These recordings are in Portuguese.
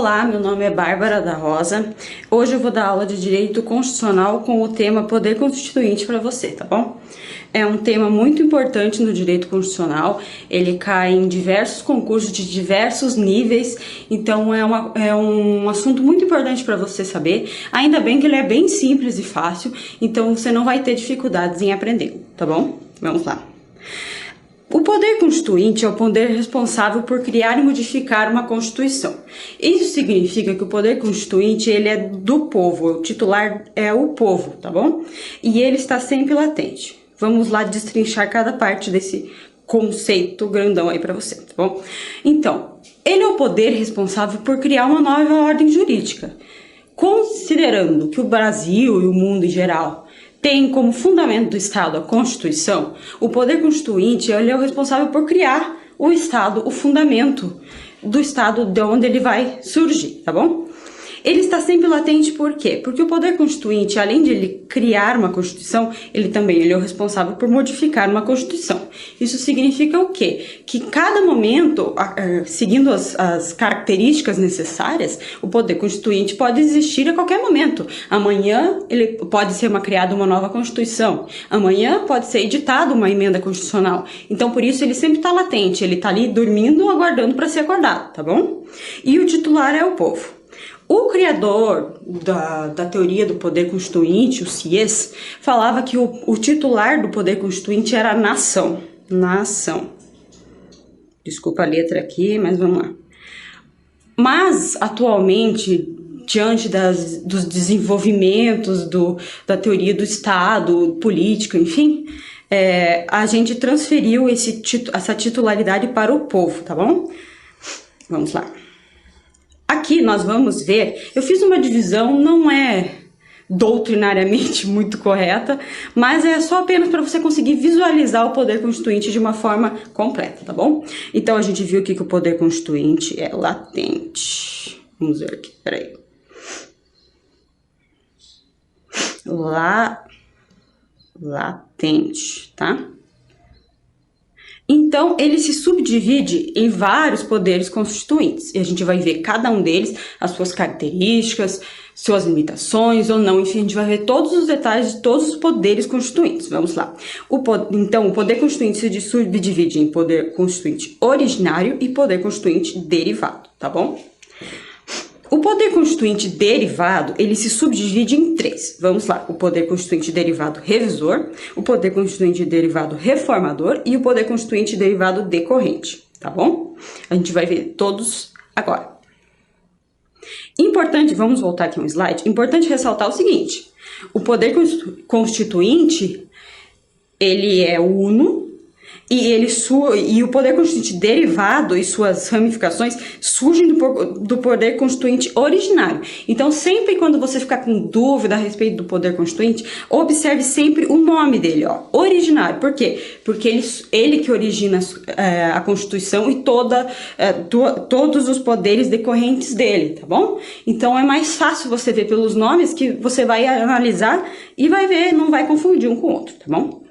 Olá, meu nome é Bárbara da Rosa. Hoje eu vou dar aula de Direito Constitucional com o tema Poder Constituinte para você, tá bom? É um tema muito importante no Direito Constitucional, ele cai em diversos concursos de diversos níveis, então é um assunto muito importante para você saber. Ainda bem que ele é bem simples e fácil, então você não vai ter dificuldades em aprender, tá bom? Vamos lá. O poder constituinte é o poder responsável por criar e modificar uma Constituição. Isso significa que o poder constituinte ele é do povo, o titular é o povo, tá bom? E ele está sempre latente. Vamos lá destrinchar cada parte desse conceito grandão aí para você, tá bom? Então, ele é o poder responsável por criar uma nova ordem jurídica. Considerando que o Brasil e o mundo em geral tem como fundamento do Estado a Constituição, o poder constituinte ele é o responsável por criar o Estado, o fundamento do Estado de onde ele vai surgir, tá bom? Ele está sempre latente por quê? Porque o poder constituinte, além de ele criar uma Constituição, ele é o responsável por modificar uma Constituição. Isso significa o quê? Que cada momento, seguindo as características necessárias, o poder constituinte pode existir a qualquer momento. Amanhã ele pode ser criada uma nova Constituição. Amanhã pode ser editada uma emenda constitucional. Então, por isso, ele sempre está latente. Ele está ali dormindo, aguardando para ser acordado, tá bom? E o titular é o povo. O criador da teoria do poder constituinte, o Sieyès, falava que o titular do poder constituinte era a nação. Nação. Desculpa a letra aqui, mas vamos lá. Mas, atualmente, diante dos desenvolvimentos da teoria do Estado, político, enfim, a gente transferiu essa titularidade para o povo, tá bom? Vamos lá. Aqui nós vamos ver, eu fiz uma divisão, não é doutrinariamente muito correta, mas é só apenas para você conseguir visualizar o poder constituinte de uma forma completa, tá bom? Então a gente viu aqui que o poder constituinte é latente. Vamos ver aqui, peraí. Latente, tá? Então, ele se subdivide em vários poderes constituintes. E a gente vai ver cada um deles, as suas características, suas limitações ou não. Enfim, a gente vai ver todos os detalhes de todos os poderes constituintes. Vamos lá. Então, o poder constituinte se subdivide em poder constituinte originário e poder constituinte derivado, tá bom? O poder constituinte derivado, ele se subdivide em três. Vamos lá, o poder constituinte derivado revisor, o poder constituinte derivado reformador e o poder constituinte derivado decorrente, tá bom? A gente vai ver todos agora. Importante, vamos voltar aqui um slide, importante ressaltar o seguinte, o poder constituinte, ele é uno, e o poder constituinte derivado e suas ramificações surgem do poder constituinte originário. Então, sempre quando você ficar com dúvida a respeito do poder constituinte, observe sempre o nome dele, ó, originário. Por quê? Porque ele que origina a Constituição e todos os poderes decorrentes dele, tá bom? Então, é mais fácil você ver pelos nomes que você vai analisar e vai ver, não vai confundir um com o outro, tá bom?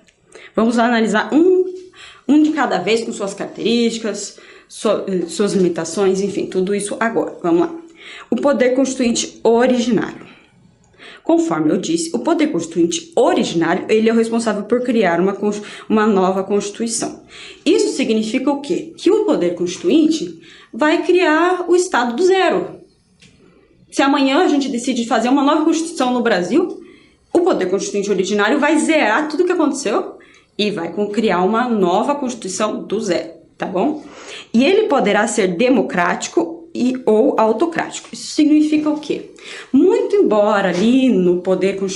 Vamos analisar um de cada vez com suas características, suas limitações, enfim, tudo isso agora. Vamos lá. O poder constituinte originário. Conforme eu disse, o poder constituinte originário, ele é o responsável por criar uma nova Constituição. Isso significa o quê? Que o poder constituinte vai criar o Estado do zero. Se amanhã a gente decide fazer uma nova Constituição no Brasil, o poder constituinte originário vai zerar tudo o que aconteceu e vai criar uma nova Constituição do zero, tá bom? E ele poderá ser democrático ou autocrático. Isso significa o quê? Muito embora ali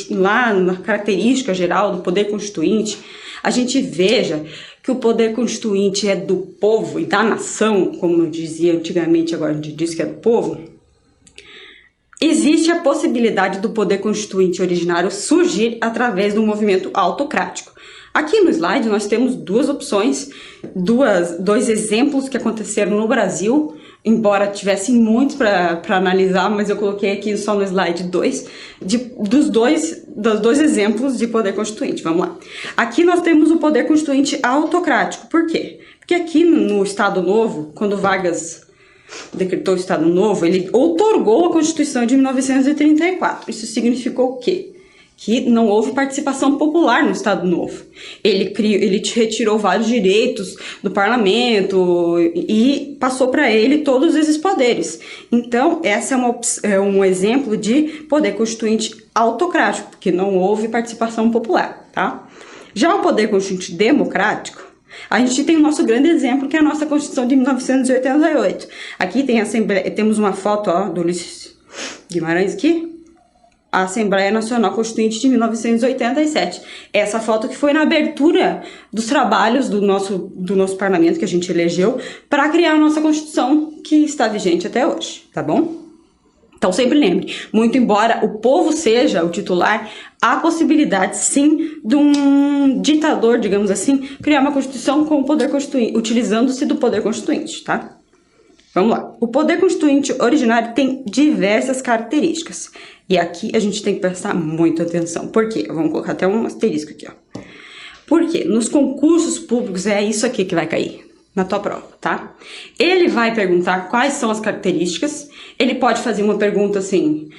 lá na característica geral do poder constituinte, a gente veja que o poder constituinte é do povo e da nação, como eu dizia antigamente, agora a gente diz que é do povo, existe a possibilidade do poder constituinte originário surgir através do movimento autocrático. Aqui no slide nós temos duas opções, dois exemplos que aconteceram no Brasil, embora tivessem muitos para analisar, mas eu coloquei aqui só no slide dos dois exemplos de poder constituinte. Vamos lá. Aqui nós temos o poder constituinte autocrático. Por quê? Porque aqui no Estado Novo, quando Vargas decretou o Estado Novo, ele outorgou a Constituição de 1934. Isso significou o quê? Que não houve participação popular no Estado Novo. Ele retirou vários direitos do parlamento e passou para ele todos esses poderes. Então, essa é um exemplo de poder constituinte autocrático, porque não houve participação popular, tá? Já o poder constituinte democrático, a gente tem o nosso grande exemplo, que é a nossa Constituição de 1988. Aqui tem a Assembleia, temos uma foto do Ulisses Guimarães aqui, a Assembleia Nacional Constituinte de 1987. Essa foto que foi na abertura dos trabalhos do nosso parlamento que a gente elegeu para criar a nossa Constituição, que está vigente até hoje, tá bom? Então sempre lembre, muito embora o povo seja o titular, há possibilidade sim de um ditador, digamos assim, criar uma Constituição com o poder constituinte, utilizando-se do poder constituinte, tá? Vamos lá. O poder constituinte originário tem diversas características. E aqui a gente tem que prestar muita atenção. Por quê? Vamos colocar até um asterisco aqui, ó. Por quê? Nos concursos públicos é isso aqui que vai cair na tua prova, tá? Ele vai perguntar quais são as características. Ele pode fazer uma pergunta assim: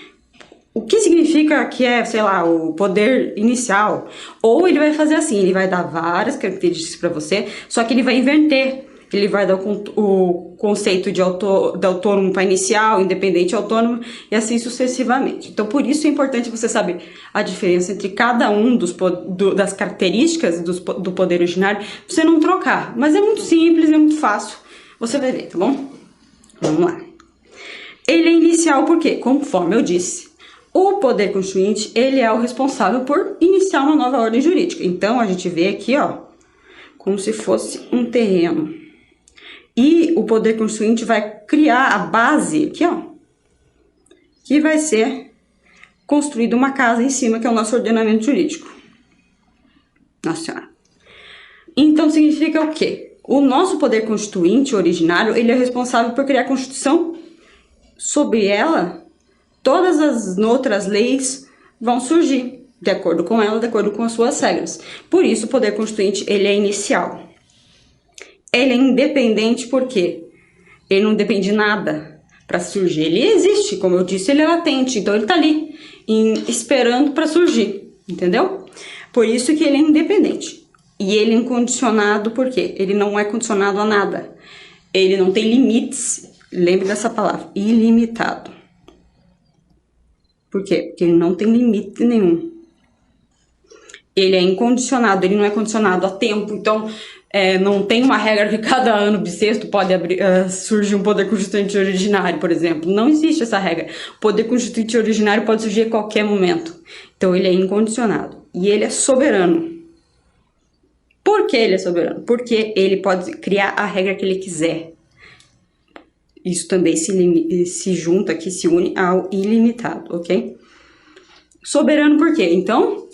o que significa que é, sei lá, o poder inicial? Ou ele vai fazer assim, ele vai dar várias características para você, só que ele vai inverter. Ele vai dar o conceito de autônomo para inicial, independente, autônomo e assim sucessivamente. Então, por isso é importante você saber a diferença entre cada um das características do poder originário, pra você não trocar. Mas é muito simples, é muito fácil. Você vai ver, tá bom? Vamos lá. Ele é inicial porque, conforme eu disse, o poder constituinte, ele é o responsável por iniciar uma nova ordem jurídica. Então, a gente vê aqui, ó, como se fosse um terreno. E o poder constituinte vai criar a base aqui, ó, que vai ser construída uma casa em cima, que é o nosso ordenamento jurídico. Nossa Senhora. Então, significa o quê? O nosso poder constituinte originário, ele é responsável por criar a Constituição. Sobre ela, todas as outras leis vão surgir, de acordo com ela, de acordo com as suas regras. Por isso, o poder constituinte, ele é inicial. Ele é independente porque ele não depende de nada para surgir. Ele existe, como eu disse, ele é latente, então ele está ali esperando para surgir, entendeu? Por isso que ele é independente. E ele é incondicionado porque ele não é condicionado a nada. Ele não tem limites, lembre dessa palavra, ilimitado. Por quê? Porque ele não tem limite nenhum. Ele é incondicionado, ele não é condicionado a tempo, então não tem uma regra que cada ano bissexto pode surgir um poder constituinte originário, por exemplo. Não existe essa regra. O poder constituinte originário pode surgir a qualquer momento. Então ele é incondicionado e ele é soberano. Por que ele é soberano? Porque ele pode criar a regra que ele quiser. Isso também se junta aqui, se une ao ilimitado, ok? Soberano por quê? Então,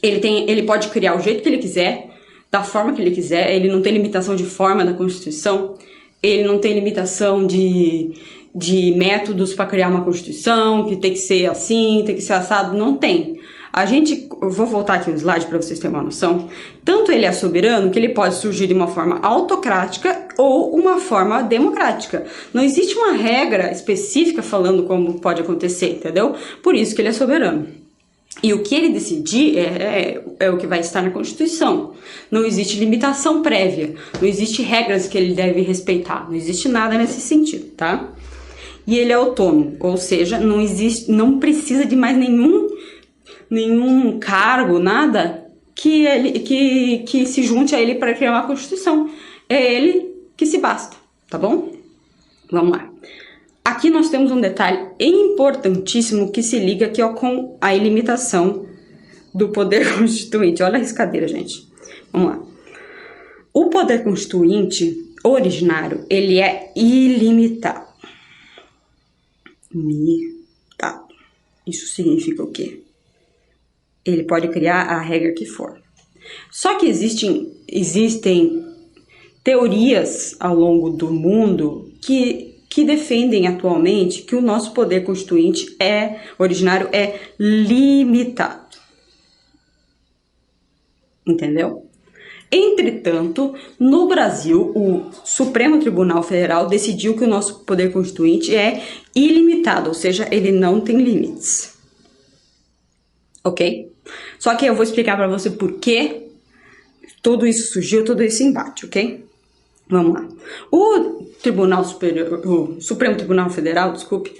ele pode criar o jeito que ele quiser, da forma que ele quiser, ele não tem limitação de forma na Constituição, ele não tem limitação de métodos para criar uma Constituição, que tem que ser assim, tem que ser assado, não tem. Eu vou voltar aqui no slide para vocês terem uma noção. Tanto ele é soberano que ele pode surgir de uma forma autocrática ou uma forma democrática. Não existe uma regra específica falando como pode acontecer, entendeu? Por isso que ele é soberano. E o que ele decidir é o que vai estar na Constituição. Não existe limitação prévia, não existe regras que ele deve respeitar, não existe nada nesse sentido, tá? E ele é autônomo, ou seja, não precisa de mais nenhum cargo, nada que se junte a ele para criar uma Constituição. É ele que se basta, tá bom? Vamos lá. Aqui nós temos um detalhe importantíssimo que se liga aqui, ó, com a ilimitação do poder constituinte. Olha a riscadeira, gente. Vamos lá. O poder constituinte originário, ele é ilimitado. Limitado. Isso significa o quê? Ele pode criar a regra que for. Só que existem teorias ao longo do mundo que defendem atualmente que o nosso poder constituinte originário é limitado. Entendeu? Entretanto, no Brasil, o Supremo Tribunal Federal decidiu que o nosso poder constituinte é ilimitado, ou seja, ele não tem limites. Ok? Só que eu vou explicar para você por que tudo isso surgiu, todo esse embate, ok? Vamos lá. O Supremo Tribunal Federal, desculpe,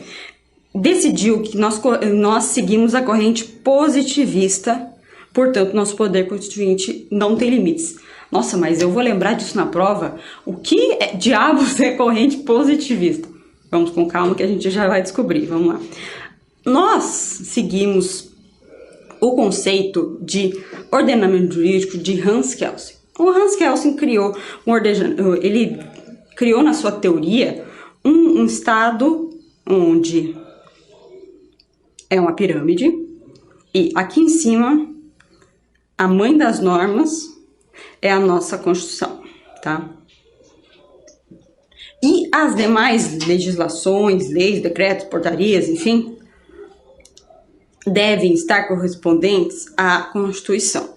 decidiu que nós seguimos a corrente positivista, portanto, nosso poder constituinte não tem limites. Nossa, mas eu vou lembrar disso na prova? O que diabos é corrente positivista? Vamos com calma que a gente já vai descobrir, vamos lá. Nós seguimos o conceito de ordenamento jurídico de Hans Kelsen. O Hans Kelsen criou ele criou na sua teoria um estado onde é uma pirâmide e aqui em cima a mãe das normas é a nossa Constituição, tá? E as demais legislações, leis, decretos, portarias, enfim, devem estar correspondentes à Constituição,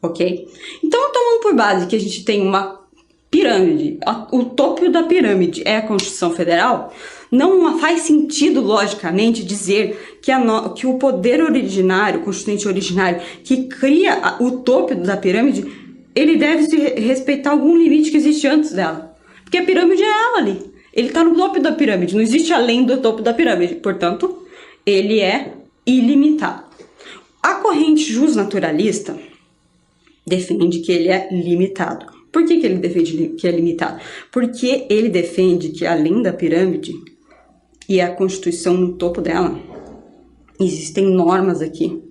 ok? Então, tomando por base que a gente tem uma pirâmide, o topo da pirâmide é a Constituição Federal, não faz sentido, logicamente, dizer que o poder originário, o constituinte originário, que cria o topo da pirâmide, ele deve respeitar algum limite que existe antes dela. Porque a pirâmide é ela ali. Ele está no topo da pirâmide, não existe além do topo da pirâmide. Portanto, ele é ilimitado. A corrente justnaturalista defende que ele é limitado. Por que ele defende que é limitado? Porque ele defende que além da pirâmide e a Constituição no topo dela, existem normas aqui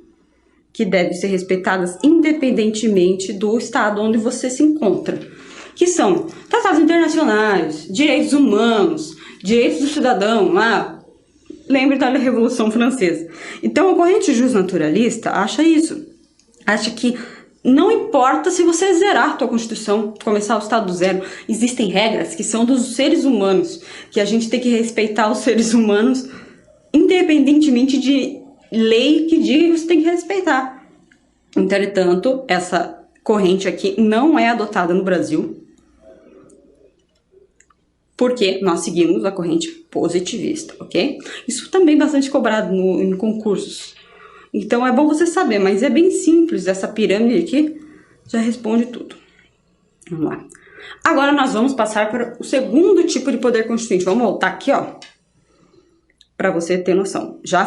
que devem ser respeitadas independentemente do estado onde você se encontra, que são tratados internacionais, direitos humanos, direitos do cidadão, lembre da Revolução Francesa. Então a corrente justnaturalista acha isso, acha que não importa se você zerar a tua Constituição, começar o estado do zero, existem regras que são dos seres humanos, que a gente tem que respeitar os seres humanos independentemente de lei que diga que você tem que respeitar. Entretanto, essa corrente aqui não é adotada no Brasil, porque nós seguimos a corrente positivista, ok? Isso também é bastante cobrado em concursos. Então é bom você saber, mas é bem simples, essa pirâmide aqui já responde tudo. Vamos lá. Agora nós vamos passar para o segundo tipo de poder constituinte. Vamos voltar aqui, ó, para você ter noção. Já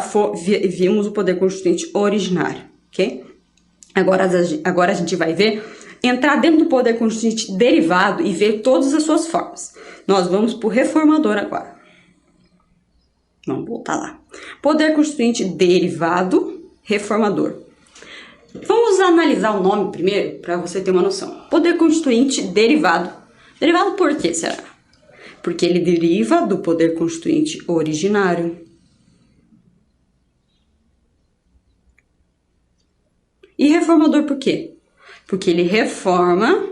vimos o poder constituinte originário, ok? Agora a gente vai entrar dentro do poder constituinte derivado e ver todas as suas formas. Nós vamos para o reformador agora. Vamos voltar lá. Poder constituinte derivado, reformador. Vamos analisar o nome primeiro, para você ter uma noção. Poder constituinte derivado. Derivado por quê, será? Porque ele deriva do poder constituinte originário. E reformador por quê? Porque ele reforma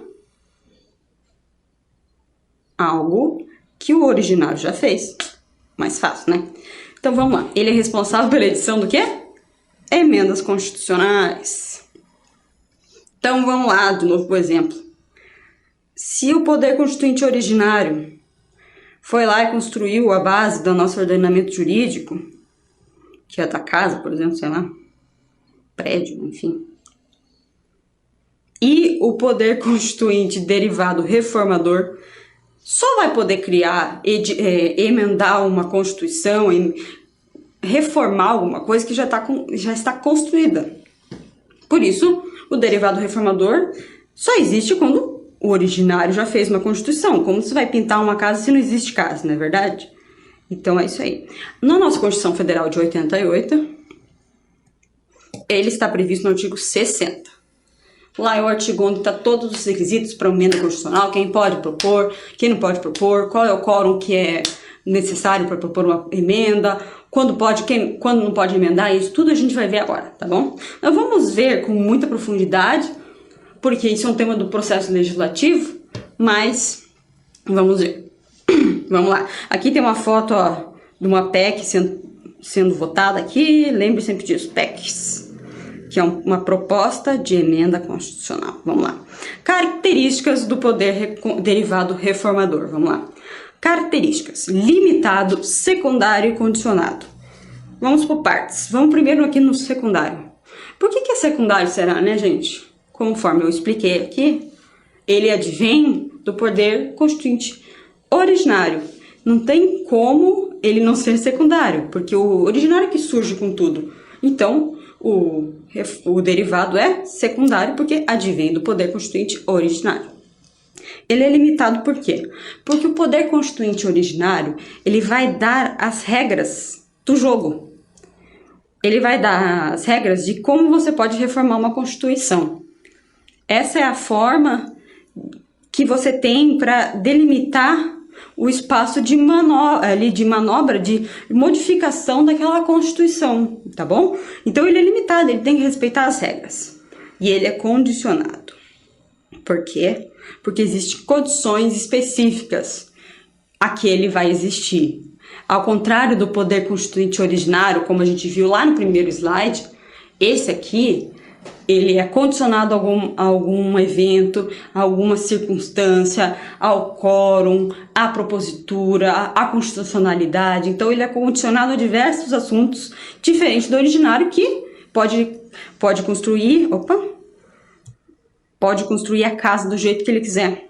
algo que o originário já fez. Mais fácil, né? Então vamos lá. Ele é responsável pela edição do quê? Emendas constitucionais. Então vamos lá, de novo, por exemplo. Se o poder constituinte originário foi lá e construiu a base do nosso ordenamento jurídico, que é da casa, por exemplo, sei lá, prédio, enfim. E o poder constituinte derivado reformador só vai poder criar, emendar uma Constituição, reformar alguma coisa que já está construída. Por isso, o derivado reformador só existe quando o originário já fez uma Constituição. Como você vai pintar uma casa se não existe casa, não é verdade? Então é isso aí. Na nossa Constituição Federal de 88, ele está previsto no artigo 60. Lá é o artigo onde está todos os requisitos para emenda constitucional, quem pode propor, quem não pode propor, qual é o quórum que é necessário para propor uma emenda, quando pode, quando não pode emendar, isso tudo a gente vai ver agora, tá bom? Nós vamos ver com muita profundidade, porque isso é um tema do processo legislativo, mas vamos ver. Vamos lá. Aqui tem uma foto, ó, de uma PEC sendo votada aqui, lembre sempre disso, PECs. que é uma proposta de emenda constitucional. Vamos lá. Características do poder derivado reformador. Vamos lá. Características: limitado, secundário e condicionado. Vamos por partes. Vamos primeiro aqui no secundário. Por que é secundário, será, né, gente? Conforme eu expliquei aqui, ele advém do poder constituinte originário. Não tem como ele não ser secundário, porque o originário que surge com tudo. Então, o derivado é secundário porque advém do poder constituinte originário. Ele é limitado por quê? Porque o poder constituinte originário, ele vai dar as regras do jogo. Ele vai dar as regras de como você pode reformar uma Constituição. Essa é a forma que você tem para delimitar o espaço de manobra, de modificação daquela Constituição, tá bom? Então ele é limitado, ele tem que respeitar as regras. E ele é condicionado. Por quê? Porque existem condições específicas a que ele vai existir. Ao contrário do poder constituinte originário, como a gente viu lá no primeiro slide, esse aqui, ele é condicionado a algum evento, a alguma circunstância, ao quórum, à propositura, à constitucionalidade. Então, ele é condicionado a diversos assuntos, diferente do originário, que pode construir a casa do jeito que ele quiser.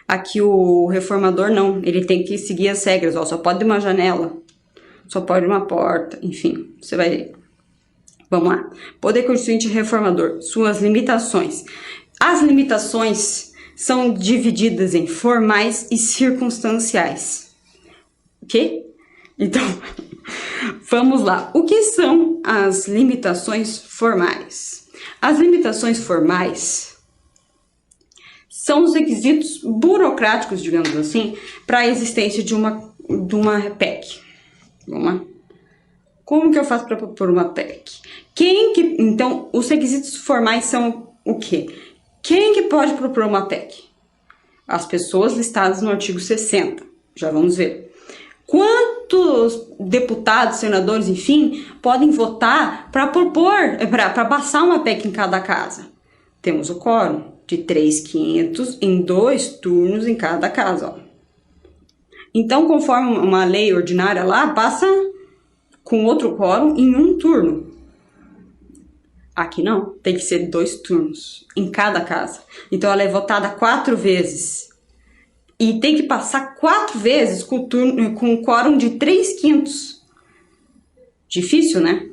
Aqui o reformador não, ele tem que seguir as regras, só pode uma janela, só pode uma porta, enfim, você vai ver. Vamos lá. Poder constituinte reformador, suas limitações. As limitações são divididas em formais e circunstanciais. Ok? Então, vamos lá. O que são as limitações formais? As limitações formais são os requisitos burocráticos, digamos assim, para a existência de uma PEC. Vamos lá. Como que eu faço para propor uma PEC? Então, os requisitos formais são o quê? Quem que pode propor uma PEC? As pessoas listadas no artigo 60. Já vamos ver. Quantos deputados, senadores, enfim, podem votar para passar uma PEC em cada casa? Temos o quórum de 3.500 em 2 turnos em cada casa. Ó. Então, conforme uma lei ordinária lá, passa com outro quórum em 1 turno. Aqui não, tem que ser 2 turnos em cada casa. Então, ela é votada 4 vezes. E tem que passar 4 vezes com o quórum de 3.500. Difícil, né?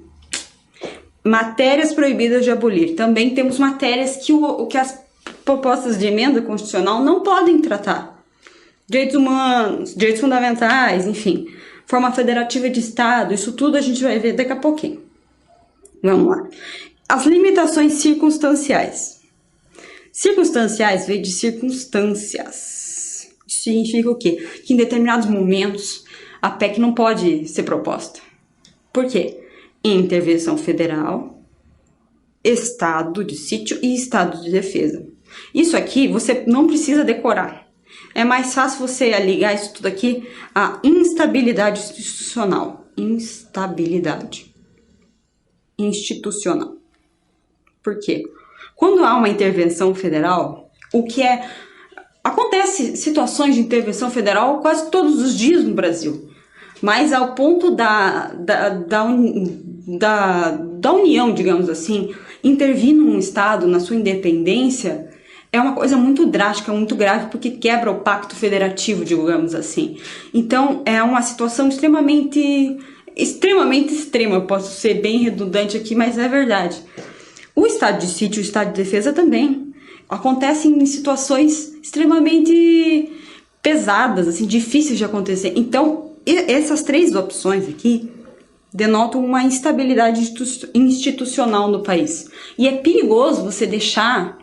Matérias proibidas de abolir. Também temos matérias que as propostas de emenda constitucional não podem tratar. Direitos humanos, direitos fundamentais, enfim. Forma federativa de Estado, isso tudo a gente vai ver daqui a pouquinho. Vamos lá. As limitações circunstanciais. Circunstanciais vem de circunstâncias. Isso significa o quê? Que em determinados momentos a PEC não pode ser proposta. Por quê? Intervenção federal, estado de sítio e estado de defesa. Isso aqui você não precisa decorar. É mais fácil você ligar isso tudo aqui à instabilidade institucional. Instabilidade institucional. Por quê? Quando há uma intervenção federal, acontece situações de intervenção federal quase todos os dias no Brasil. Mas ao ponto da União, digamos assim, intervir num Estado na sua independência é uma coisa muito drástica, muito grave, porque quebra o pacto federativo, digamos assim. Então, é uma situação extremamente extrema. Eu posso ser bem redundante aqui, mas é verdade. O estado de sítio e o estado de defesa também acontecem em situações extremamente pesadas, assim, difíceis de acontecer. Então, essas 3 opções aqui denotam uma instabilidade institucional no país. E é perigoso você deixar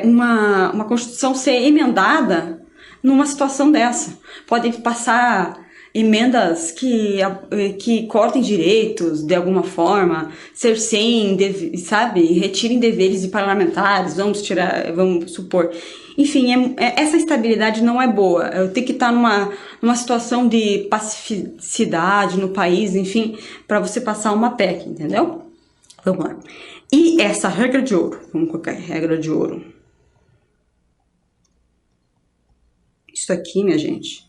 uma Constituição ser emendada numa situação dessa. Pode passar emendas que cortem direitos de alguma forma, cerceiem, sabe, retirem deveres de parlamentares, vamos supor. Enfim, essa estabilidade não é boa. Eu tenho que estar numa situação de pacificidade no país, enfim, para você passar uma PEC, entendeu? Vamos lá. E essa regra de ouro, vamos colocar regra de ouro. Isso aqui, minha gente,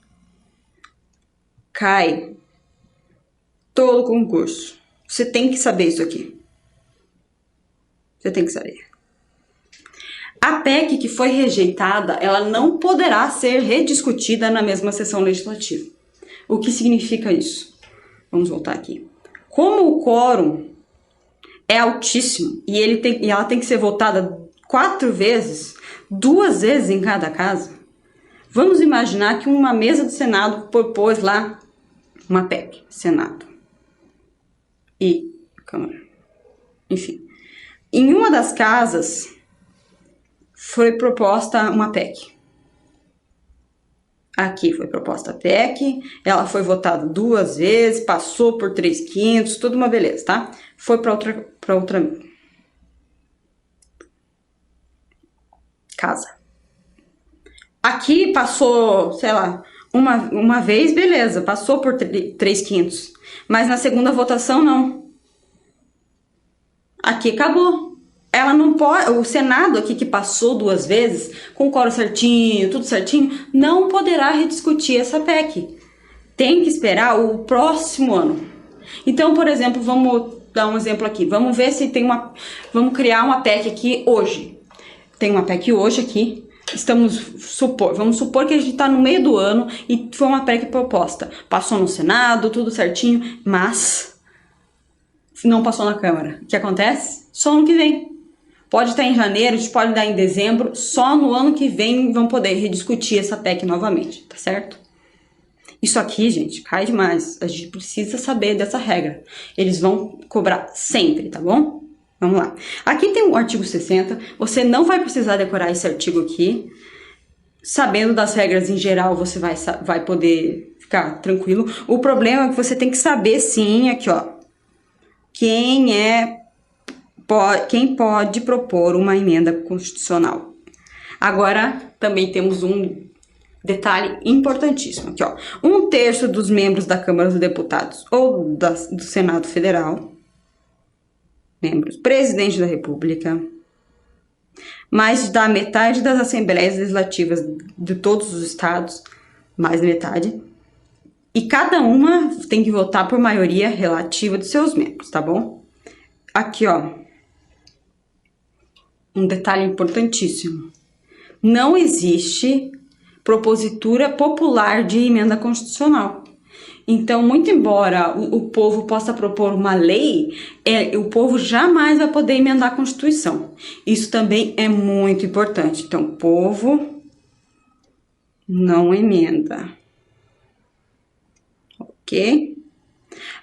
cai todo concurso. Você tem que saber isso aqui. Você tem que saber. A PEC que foi rejeitada, ela não poderá ser rediscutida na mesma sessão legislativa. O que significa isso? Vamos voltar aqui. Como o quórum é altíssimo e ela tem que ser votada 4 vezes, 2 vezes em cada casa, vamos imaginar que uma mesa do Senado propôs lá uma PEC, Senado e Câmara. Enfim, em uma das casas foi proposta uma PEC. Aqui foi proposta a PEC, ela foi votada 2 vezes, passou por 3/5, tudo uma beleza, tá? Foi para outra casa. Aqui passou, sei lá, uma vez, beleza, passou por 3/5, mas na segunda votação não. Aqui acabou. Ela não pode, o Senado aqui que passou 2 vezes, com o quórum certinho, tudo certinho, não poderá rediscutir essa PEC. Tem que esperar o próximo ano. Então, por exemplo, vamos dar um exemplo aqui. Vamos ver se vamos criar uma PEC aqui hoje. Tem uma PEC hoje aqui. Vamos supor que a gente está no meio do ano e foi uma PEC proposta. Passou no Senado, tudo certinho, mas não passou na Câmara. O que acontece? Só ano que vem. Pode estar em janeiro, a gente pode dar em dezembro, só no ano que vem vão poder rediscutir essa PEC novamente, tá certo? Isso aqui, gente, cai demais. A gente precisa saber dessa regra. Eles vão cobrar sempre, tá bom? Vamos lá. Aqui tem o artigo 60. Você não vai precisar decorar esse artigo aqui. Sabendo das regras em geral, você vai poder ficar tranquilo. O problema é que você tem que saber, sim, aqui, ó. Quem pode propor uma emenda constitucional. Agora, também temos um detalhe importantíssimo aqui, ó. 1/3 dos membros da Câmara dos Deputados ou do Senado Federal, membros, presidente da República, mais da metade das assembleias legislativas de todos os estados, mais da metade, e cada uma tem que votar por maioria relativa de seus membros, tá bom? Aqui, ó, um detalhe importantíssimo. Não existe propositura popular de emenda constitucional. Então, muito embora o povo possa propor uma lei, o povo jamais vai poder emendar a Constituição. Isso também é muito importante. Então, o povo não emenda. Ok?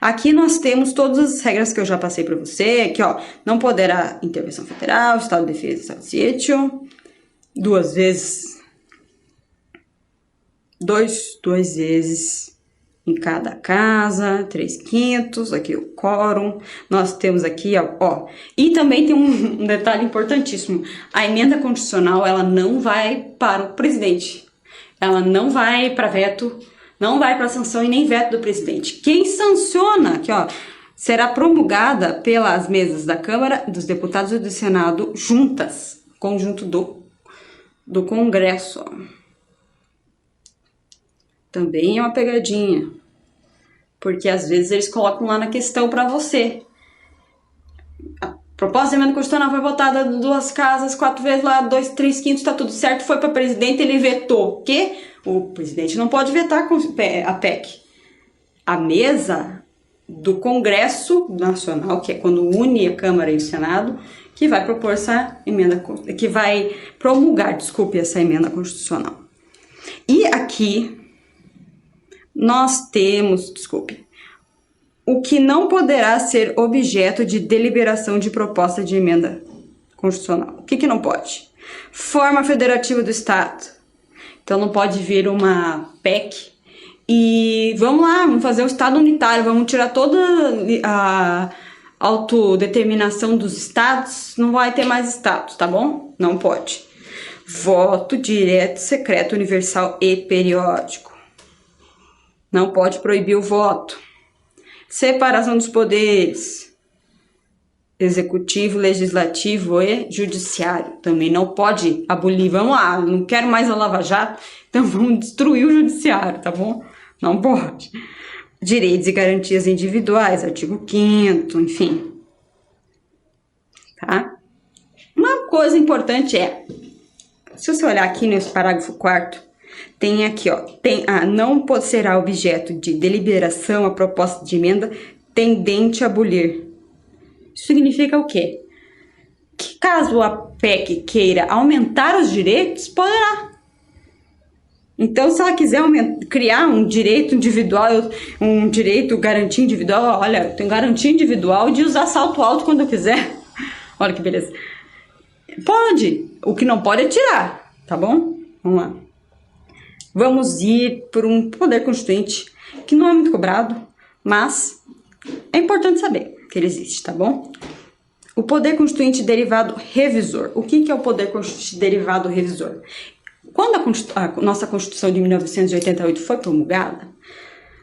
Aqui nós temos todas as regras que eu já passei para você. Aqui, ó, não poderá intervenção federal, Estado de Defesa, Estado de Sítio, 2 vezes, 2 vezes em cada casa, 3/5, aqui o quórum. Nós temos aqui, ó. E também tem um detalhe importantíssimo. A emenda constitucional, ela não vai para o presidente. Ela não vai para veto, não vai para sanção e nem veto do presidente. Quem sanciona, aqui, ó, será promulgada pelas mesas da Câmara, dos Deputados e do Senado juntas, conjunto do Congresso, ó. Também é uma pegadinha, porque às vezes eles colocam lá na questão para você. A proposta de emenda constitucional foi votada 2 casas, 4 vezes lá, 2, 3/5, tá tudo certo, foi para presidente, ele vetou. O quê? O presidente não pode vetar a PEC. A mesa do Congresso Nacional, que é quando une a Câmara e o Senado, que vai propor essa emenda, que vai promulgar, essa emenda constitucional. E aqui nós temos, o que não poderá ser objeto de deliberação de proposta de emenda constitucional. O que não pode? Forma federativa do Estado. Então não pode vir uma PEC E vamos lá, vamos fazer o Estado unitário, vamos tirar toda a autodeterminação dos estados, não vai ter mais estados, tá bom? Não pode. Voto direto, secreto, universal e periódico. Não pode proibir o voto. Separação dos poderes. Executivo, legislativo e judiciário. Também não pode abolir. Vamos lá, não quero mais a Lava Jato, então vamos destruir o judiciário, tá bom? Não pode. Direitos e garantias individuais, artigo 5º, enfim. Tá? Uma coisa importante é, se você olhar aqui nesse parágrafo 4º, tem aqui, ó, não será objeto de deliberação a proposta de emenda tendente a abolir. Isso significa o quê? Que caso a PEC queira aumentar os direitos, poderá. Então, se ela quiser criar um direito individual, um direito garantia individual, olha, tem garantia individual de usar salto alto quando eu quiser. Olha que beleza. Pode. O que não pode é tirar, tá bom? Vamos lá. Vamos ir por um poder constituinte que não é muito cobrado, mas é importante saber que ele existe, tá bom? O poder constituinte derivado revisor. O que é o poder constituinte derivado revisor? Quando a nossa Constituição de 1988 foi promulgada,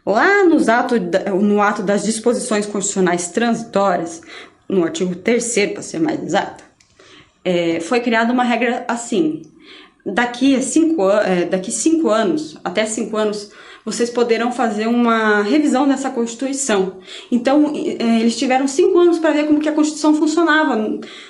lá no ato das disposições constitucionais transitórias, no artigo 3º, para ser mais exata, foi criada uma regra assim: daqui 5 anos, até 5 anos, vocês poderão fazer uma revisão dessa Constituição. Então, eles tiveram 5 anos para ver como que a Constituição funcionava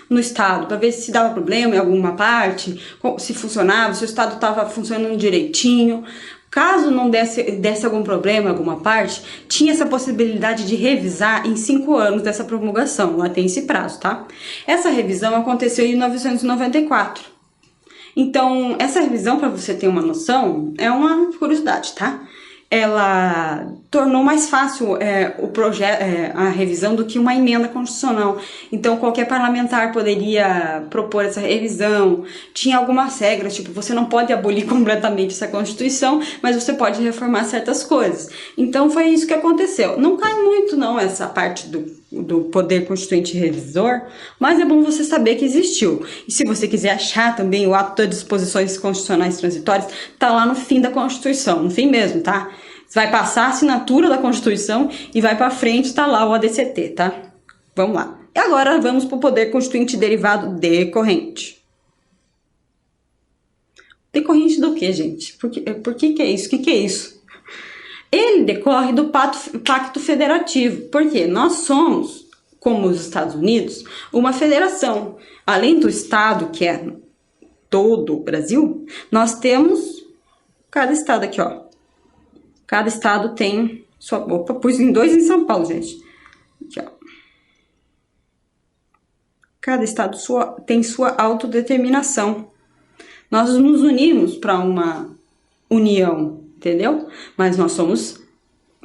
no Estado, para ver se dava problema em alguma parte, se funcionava, se o Estado estava funcionando direitinho. Caso não desse algum problema em alguma parte, tinha essa possibilidade de revisar em 5 anos dessa promulgação. Lá tem esse prazo, tá? Essa revisão aconteceu em 1994. Então, essa revisão, para você ter uma noção, é uma curiosidade, tá? Ela tornou mais fácil a revisão do que uma emenda constitucional. Então, qualquer parlamentar poderia propor essa revisão. Tinha algumas regras, tipo, você não pode abolir completamente essa Constituição, mas você pode reformar certas coisas. Então, foi isso que aconteceu. Não cai muito, não, essa parte do poder constituinte revisor, mas é bom você saber que existiu. E se você quiser achar também o ato das disposições constitucionais transitórias, tá lá no fim da Constituição, no fim mesmo, tá? Você vai passar a assinatura da Constituição e vai para frente, tá lá o ADCT, tá? Vamos lá. E agora vamos para o poder constituinte derivado decorrente. Decorrente do que, gente? Por que é isso? O que é isso? Ele decorre do Pacto Federativo, porque nós somos, como os Estados Unidos, uma federação. Além do Estado, que é todo o Brasil, nós temos cada estado aqui, ó. Cada estado tem sua... Opa, pus em 2 em São Paulo, gente. Aqui, ó. Cada estado tem sua autodeterminação. Nós nos unimos para uma união, entendeu? Mas nós somos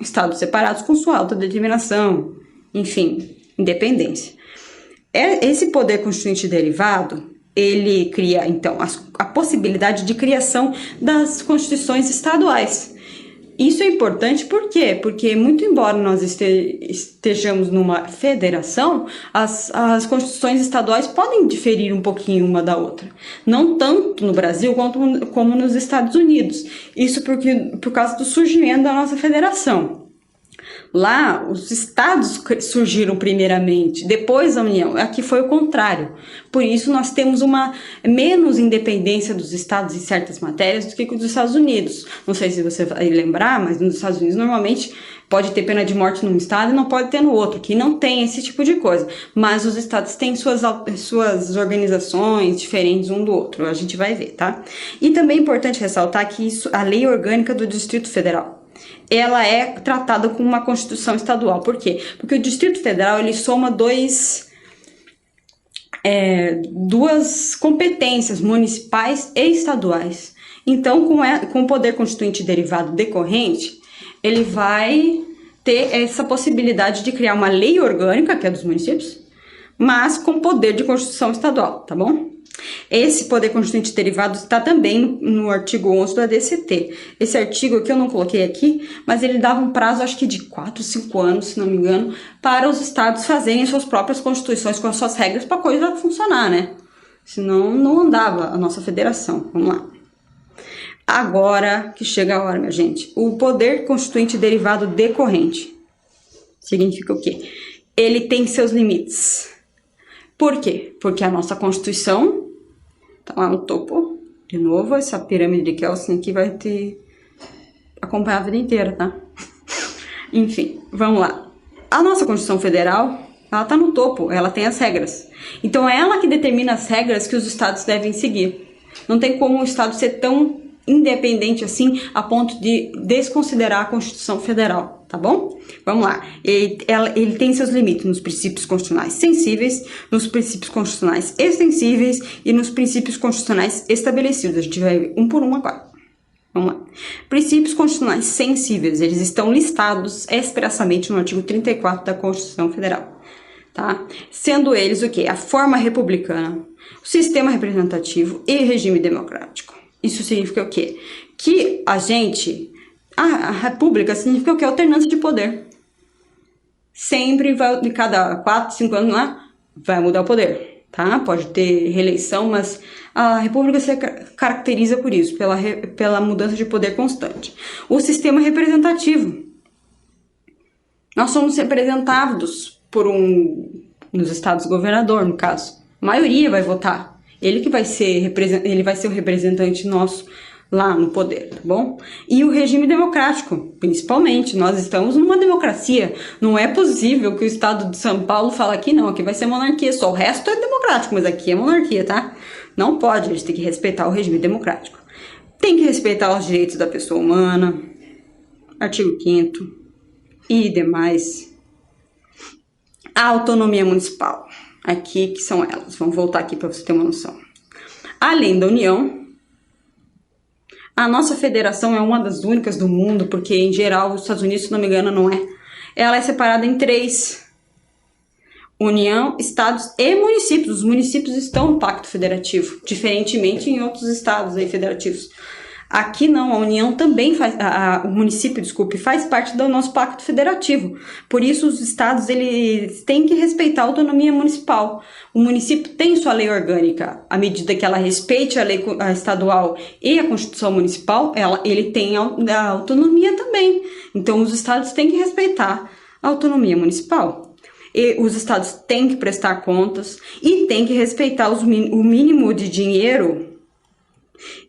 estados separados com sua autodeterminação, enfim, independência. Esse poder constituinte derivado, ele cria, então, a possibilidade de criação das constituições estaduais. Isso é importante por quê? Porque, muito embora nós estejamos numa federação, as constituições estaduais podem diferir um pouquinho uma da outra. Não tanto no Brasil como nos Estados Unidos. Isso por causa do surgimento da nossa federação. Lá, os estados surgiram primeiramente, depois a União. Aqui foi o contrário. Por isso, nós temos uma menos independência dos estados em certas matérias do que dos Estados Unidos. Não sei se você vai lembrar, mas nos Estados Unidos, normalmente, pode ter pena de morte num estado e não pode ter no outro. Aqui não tem esse tipo de coisa. Mas os estados têm suas organizações diferentes um do outro. A gente vai ver, tá? E também é importante ressaltar que a lei orgânica do Distrito Federal, ela é tratada como uma Constituição estadual. Por quê? Porque o Distrito Federal, ele soma duas competências municipais e estaduais. Então, com o poder constituinte derivado decorrente, ele vai ter essa possibilidade de criar uma lei orgânica, que é dos municípios, mas com poder de Constituição estadual, tá bom? Esse poder constituinte derivado está também no artigo 11 do ADCT. Esse artigo aqui eu não coloquei aqui, mas ele dava um prazo, acho que de 4, 5 anos, se não me engano, para os estados fazerem suas próprias constituições com as suas regras para a coisa funcionar, né? Senão não andava a nossa federação. Vamos lá. Agora que chega a hora, minha gente. O poder constituinte derivado decorrente significa o quê? Ele tem seus limites. Por quê? Porque a nossa Constituição tá lá no topo. De novo, essa pirâmide de Kelsen aqui vai te acompanhar a vida inteira, tá? Enfim, vamos lá. A nossa Constituição Federal, ela tá no topo, ela tem as regras. Então, é ela que determina as regras que os estados devem seguir. Não tem como o estado ser tão independente assim, a ponto de desconsiderar a Constituição Federal, tá bom? Vamos lá. Ele tem seus limites nos princípios constitucionais sensíveis, nos princípios constitucionais extensíveis e nos princípios constitucionais estabelecidos. A gente vai ver um por um agora. Vamos lá. Princípios constitucionais sensíveis, eles estão listados expressamente no artigo 34 da Constituição Federal, tá? Sendo eles o quê? A forma republicana, o sistema representativo e regime democrático. Isso significa o quê? Que a república significa o quê? Alternância de poder. Sempre vai, de cada 4, 5 anos lá, vai mudar o poder, tá? Pode ter reeleição, mas a república se caracteriza por isso, pela mudança de poder constante. O sistema representativo. Nós somos representados nos estados governador, no caso. A maioria vai votar. Ele vai ser o representante nosso lá no poder, tá bom? E o regime democrático, principalmente. Nós estamos numa democracia. Não é possível que o estado de São Paulo fale que não, aqui vai ser monarquia só. O resto é democrático, mas aqui é monarquia, tá? Não pode, a gente tem que respeitar o regime democrático. Tem que respeitar os direitos da pessoa humana, artigo 5º e demais. A autonomia municipal. Aqui que são elas. Vamos voltar aqui para você ter uma noção. Além da União, a nossa federação é uma das únicas do mundo, porque em geral os Estados Unidos, se não me engano, não é. Ela é separada em 3. União, estados e municípios. Os municípios estão no Pacto Federativo, diferentemente em outros estados aí federativos. Aqui não, a União também o município, desculpe, faz parte do nosso Pacto Federativo. Por isso, os estados eles têm que respeitar a autonomia municipal. O município tem sua lei orgânica. À medida que ela respeite a lei estadual e a Constituição Municipal, ele tem a autonomia também. Então, os estados têm que respeitar a autonomia municipal. E os estados têm que prestar contas e têm que respeitar o mínimo de dinheiro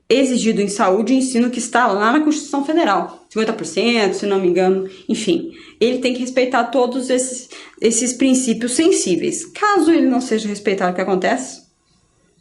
exigido em saúde e ensino que está lá na Constituição Federal, 50%, se não me engano, enfim. Ele tem que respeitar todos esses princípios sensíveis. Caso ele não seja respeitado, o que acontece?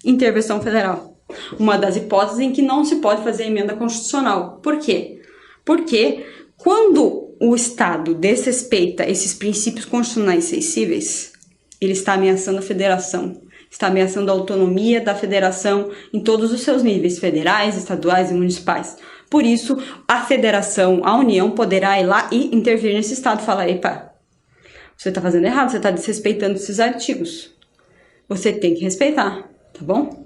Intervenção federal. Uma das hipóteses em que não se pode fazer emenda constitucional. Por quê? Porque quando o Estado desrespeita esses princípios constitucionais sensíveis, ele está ameaçando a federação. Está ameaçando a autonomia da federação em todos os seus níveis, federais, estaduais e municipais. Por isso, a federação, a União, poderá ir lá e intervir nesse estado e falar: epa, você está fazendo errado, você está desrespeitando esses artigos. Você tem que respeitar, tá bom?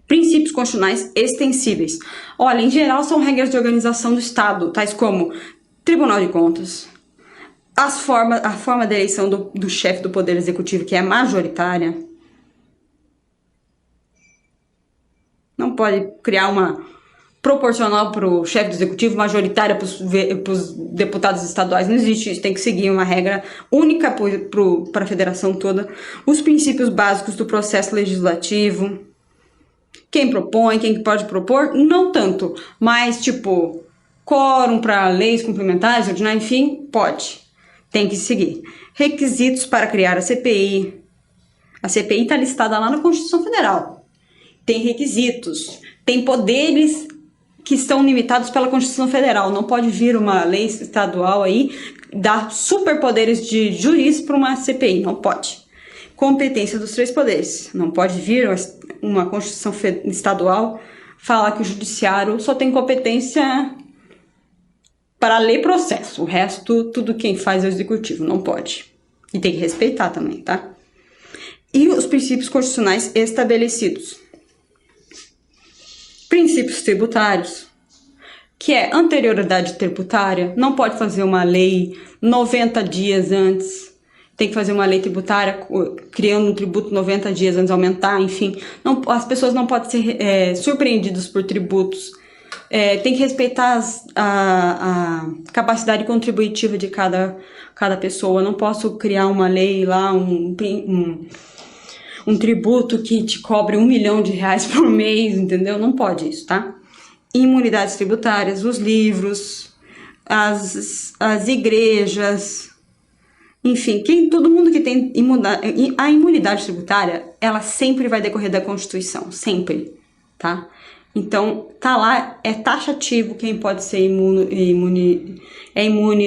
Princípios constitucionais extensíveis. Olha, em geral são regras de organização do Estado, tais como Tribunal de Contas, a forma de eleição do chefe do Poder Executivo, que é majoritária. Não pode criar uma proporcional para o chefe do Executivo, majoritária para os deputados estaduais. Não existe isso, tem que seguir uma regra única para a federação toda. Os princípios básicos do processo legislativo. Quem propõe, quem pode propor, não tanto. Mas, tipo, quórum para leis complementares, ordinárias, enfim, pode. Tem que seguir. Requisitos para criar a CPI. A CPI está listada lá na Constituição Federal. Tem requisitos. Tem poderes que estão limitados pela Constituição Federal. Não pode vir uma lei estadual aí dar superpoderes de juiz para uma CPI. Não pode. Competência dos 3 poderes. Não pode vir uma Constituição estadual falar que o judiciário só tem competência para ler processo. O resto, tudo quem faz é o executivo, não pode. E tem que respeitar também, tá? e os princípios constitucionais estabelecidos. Princípios tributários, que é anterioridade tributária, não pode fazer uma lei 90 dias antes, tem que fazer uma lei tributária criando um tributo 90 dias antes de aumentar, enfim. Não, as pessoas não podem ser surpreendidas por tributos. Tem que respeitar a capacidade contributiva de cada pessoa. Não posso criar uma lei lá, um tributo que te cobre R$1 milhão por mês, entendeu? Não pode isso, tá? Imunidades tributárias, os livros, as igrejas, enfim, todo mundo que tem a imunidade tributária, ela sempre vai decorrer da Constituição, sempre, tá? Então, tá lá, é taxativo quem pode ser imune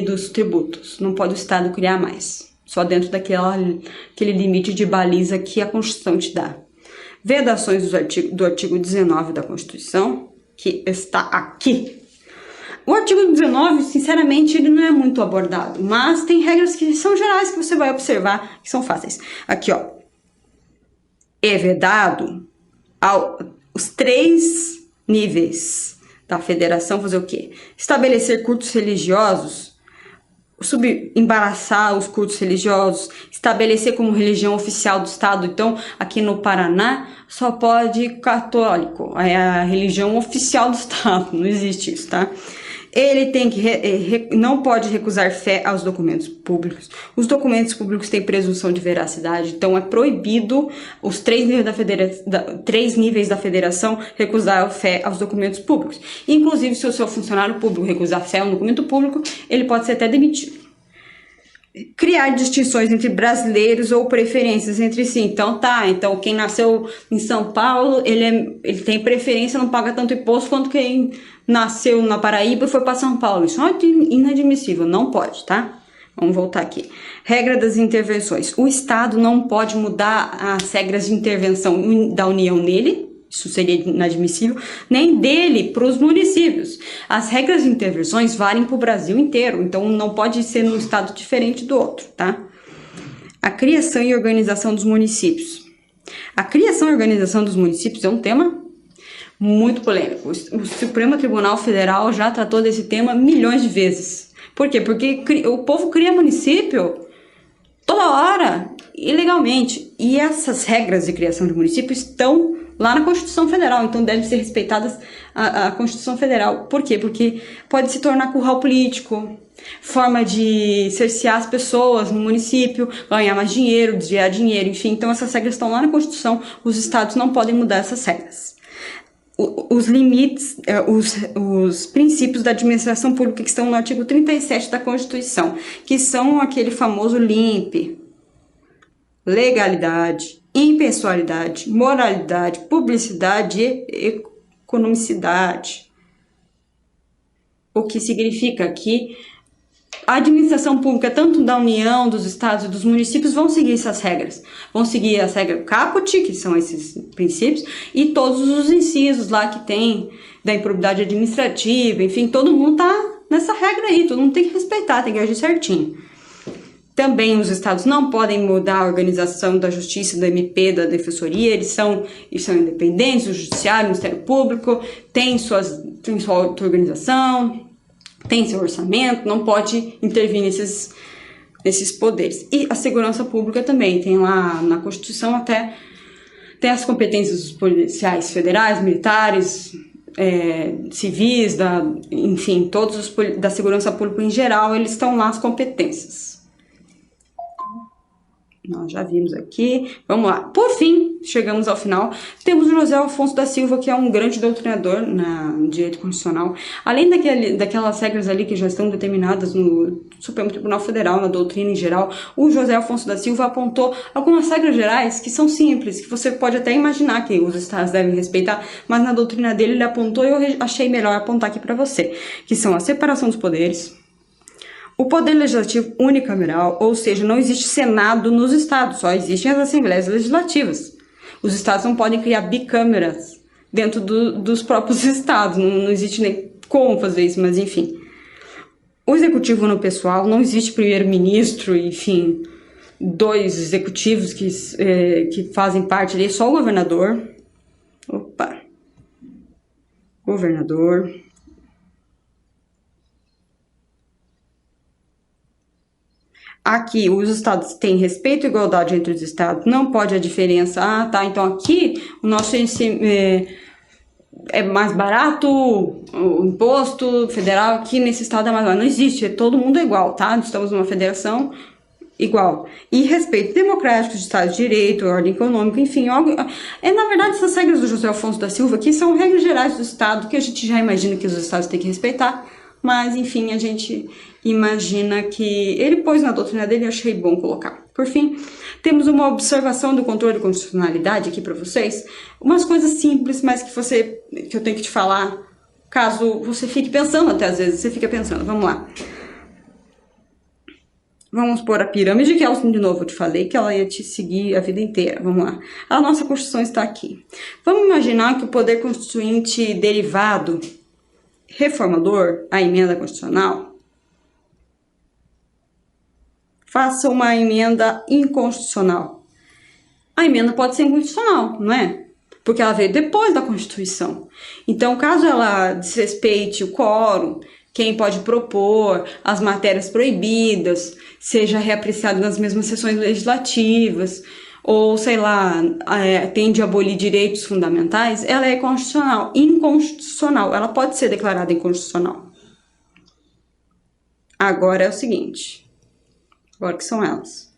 dos tributos. Não pode o Estado criar mais, só dentro daquele limite de baliza que a Constituição te dá. Vedações do artigo 19 da Constituição, que está aqui. O artigo 19, sinceramente, ele não é muito abordado, mas tem regras que são gerais que você vai observar, que são fáceis. Aqui, ó. É vedado os 3 níveis da federação fazer o quê? Estabelecer cultos religiosos, embaraçar os cultos religiosos, estabelecer como religião oficial do Estado. Então, aqui no Paraná, só pode católico, é a religião oficial do Estado, não existe isso, tá? Ele tem que não pode recusar fé aos documentos públicos. Os documentos públicos têm presunção de veracidade, então é proibido os 3 níveis da federação recusar fé aos documentos públicos. Inclusive, se o seu funcionário público recusar fé a um documento público, ele pode ser até demitido. Criar distinções entre brasileiros ou preferências entre si. Então quem nasceu em São Paulo, ele tem preferência, não paga tanto imposto quanto quem nasceu na Paraíba e foi para São Paulo. Isso é inadmissível, não pode, tá? Vamos voltar aqui. Regra das intervenções. O Estado não pode mudar as regras de intervenção da União nele, isso seria inadmissível, nem dele para os municípios. As regras de intervenções valem para o Brasil inteiro, então não pode ser num estado diferente do outro, tá? A criação e organização dos municípios. A criação e organização dos municípios é um tema muito polêmico. O Supremo Tribunal Federal já tratou desse tema milhões de vezes. Por quê? Porque o povo cria município toda hora, ilegalmente. E essas regras de criação de município estão lá na Constituição Federal, então devem ser respeitadas a Constituição Federal. Por quê? Porque pode se tornar curral político, forma de cercear as pessoas no município, ganhar mais dinheiro, desviar dinheiro, enfim. Então essas regras estão lá na Constituição, os estados não podem mudar essas regras. Os limites, os princípios da administração pública que estão no artigo 37 da Constituição, que são aquele famoso LIMP, legalidade, impessoalidade, moralidade, publicidade e economicidade. O que significa que a administração pública, tanto da União, dos estados e dos municípios, vão seguir essas regras. Vão seguir as regras caput, que são esses princípios, e todos os incisos lá que tem da improbidade administrativa, enfim, todo mundo tá nessa regra aí, todo mundo tem que respeitar, tem que agir certinho. Também os estados não podem mudar a organização da justiça, da MP, da defensoria, eles são independentes, o judiciário, o Ministério Público, tem sua auto-organização, tem seu orçamento, não pode intervir nesses poderes. E a segurança pública também, tem lá na Constituição até tem as competências dos policiais federais, militares, civis, enfim, todos da segurança pública em geral, eles estão lá as competências. Nós já vimos aqui, vamos lá. Por fim, chegamos ao final, temos o José Afonso da Silva, que é um grande doutrinador no direito constitucional. Além daquelas regras ali que já estão determinadas no Supremo Tribunal Federal, na doutrina em geral, o José Afonso da Silva apontou algumas regras gerais que são simples, que você pode até imaginar que os estados devem respeitar, mas na doutrina dele ele apontou e eu achei melhor apontar aqui para você, que são a separação dos poderes, o poder legislativo unicameral, ou seja, não existe Senado nos estados, só existem as assembleias legislativas. Os estados não podem criar bicâmeras dentro dos próprios estados, não existe nem como fazer isso, mas enfim. O executivo no pessoal, não existe primeiro-ministro, enfim, 2 executivos que fazem parte ali, só o governador. Opa! Governador. Aqui, os estados têm respeito e igualdade entre os estados, não pode a diferença. Ah, tá, então aqui o nosso índice é mais barato, o imposto federal aqui nesse estado é mais barato. Não existe, todo mundo é igual, tá? Estamos numa federação igual. E respeito democrático de Estado de Direito, ordem econômica, enfim. Na verdade, essas regras do José Afonso da Silva aqui são regras gerais do Estado, que a gente já imagina que os estados têm que respeitar. Mas, enfim, a gente imagina que ele pôs na doutrina dele e achei bom colocar. Por fim, temos uma observação do controle de constitucionalidade aqui para vocês. Umas coisas simples, mas que eu tenho que te falar, caso você fique pensando, até às vezes você fica pensando. Vamos lá. Vamos pôr a pirâmide, que de novo eu te falei que ela ia te seguir a vida inteira. Vamos lá. A nossa Constituição está aqui. Vamos imaginar que o poder constituinte derivado reformador, a emenda constitucional, faça uma emenda inconstitucional. A emenda pode ser inconstitucional, não é? Porque ela veio depois da Constituição. Então, caso ela desrespeite o quórum, quem pode propor, as matérias proibidas, seja reapreciado nas mesmas sessões legislativas, ou, sei lá, tende a abolir direitos fundamentais, ela é constitucional, inconstitucional. Ela pode ser declarada inconstitucional. Agora é o seguinte. Agora que são elas.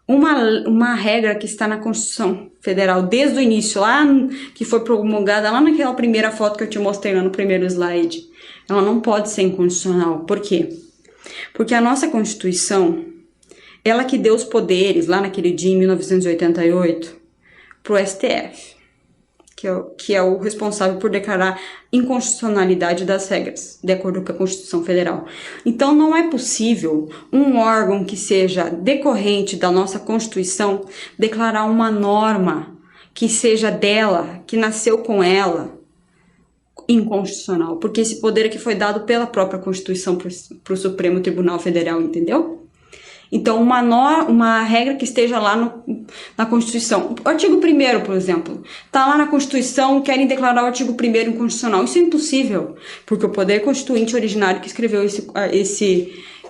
Uma regra que está na Constituição Federal desde o início, lá que foi promulgada lá naquela primeira foto que eu te mostrei lá no primeiro slide, ela não pode ser inconstitucional. Por quê? Porque a nossa Constituição, ela que deu os poderes, lá naquele dia, em 1988, para o STF, que é o responsável por declarar inconstitucionalidade das regras, de acordo com a Constituição Federal. Então, não é possível um órgão que seja decorrente da nossa Constituição declarar uma norma que seja dela, que nasceu com ela, inconstitucional, porque esse poder aqui foi dado pela própria Constituição para o Supremo Tribunal Federal, entendeu? Então, uma regra que esteja lá na Constituição. O artigo 1º, por exemplo, está lá na Constituição, querem declarar o artigo 1º inconstitucional. Isso é impossível, porque o poder constituinte originário que escreveu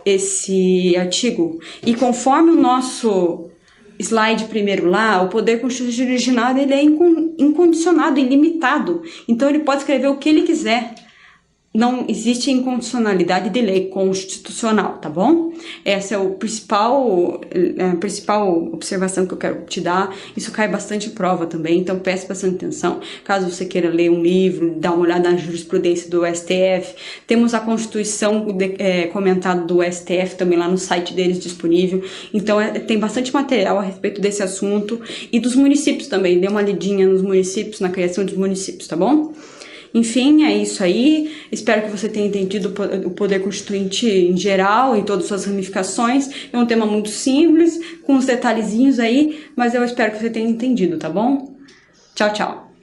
esse artigo, e conforme o nosso slide primeiro lá, o poder constituinte originário ele é incondicionado, ilimitado. Então, ele pode escrever o que ele quiser. Não existe inconstitucionalidade de lei constitucional, tá bom? Essa é a principal observação que eu quero te dar. Isso cai bastante em prova também, então preste bastante atenção. Caso você queira ler um livro, dar uma olhada na jurisprudência do STF, temos a Constituição comentada do STF também lá no site deles disponível. Então tem bastante material a respeito desse assunto e dos municípios também. Dê uma lidinha nos municípios, na criação dos municípios, tá bom? Enfim, é isso aí. Espero que você tenha entendido o poder constituinte em geral, em todas as suas ramificações. É um tema muito simples, com uns detalhezinhos aí, mas eu espero que você tenha entendido, tá bom? Tchau, tchau.